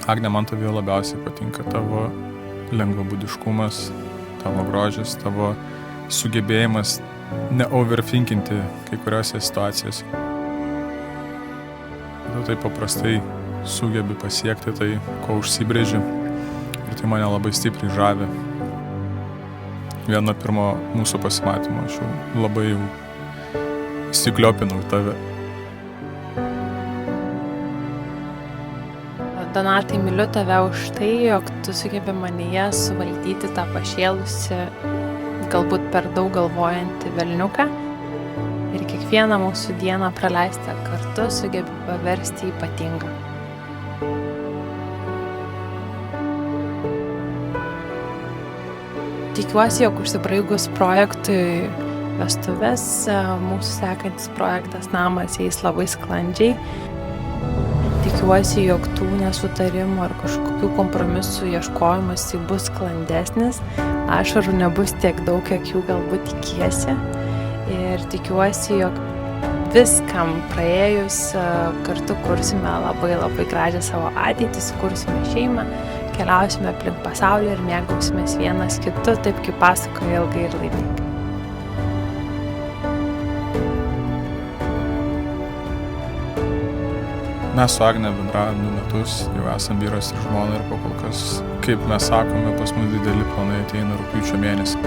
Agne, man tavie labiausiai patinka tavo lengvabūdiškumas, tavo grožis, tavo sugebėjimas neoverthinkinti kai kuriuose situacijose. Tu taip paprastai sugebi pasiekti tai, ko užsibrėži, ir tai mane labai stipriai žavi. Vieno pirmo mūsų pasimatymo aš jau labai įsikliopinau tave. Donatai, myliu tave už tai, jog tu sugebi manyje suvaldyti tą pašėlusi, galbūt per daug galvojantį velniuką ir kiekvieną mūsų dieną praleistą kartu sugebi paversti ypatingą. Tikiuosi, jog užsibaigus projektui vestuvės, mūsų sekantis projektas namas eis labai sklandžiai. Tikiuosi, jog tų nesutarimų ar kažkokių kompromisų ieškojimas bus sklandesnis, ašarų nebus tiek daug, kiek jų galbūt tikiesi. Ir tikiuosi, jog viskam praėjus kartu kursime labai gražią savo ateitį, sukursime šeimą, keliausime aplink pasaulį ir mėgausimės vienas kitu, taip kaip pasakoja ilgai ir laimingai. Mes su Agne bendravome 2 metus, jau esam vyras ir žmona ir kol kas, kaip mes sakome, pas mus dideli planai ateina rugpjūčio mėnesį.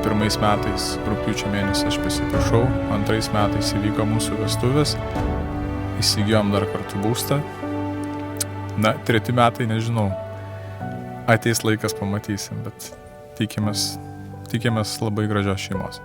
1 metais rugpjūčio mėnesį aš pasipiršau, 2 metais įvyko mūsų vestuvės, įsigijom dar kartu būstą. 3 metai nežinau, ateis laikas pamatysim, bet tikimės labai gražios šeimos.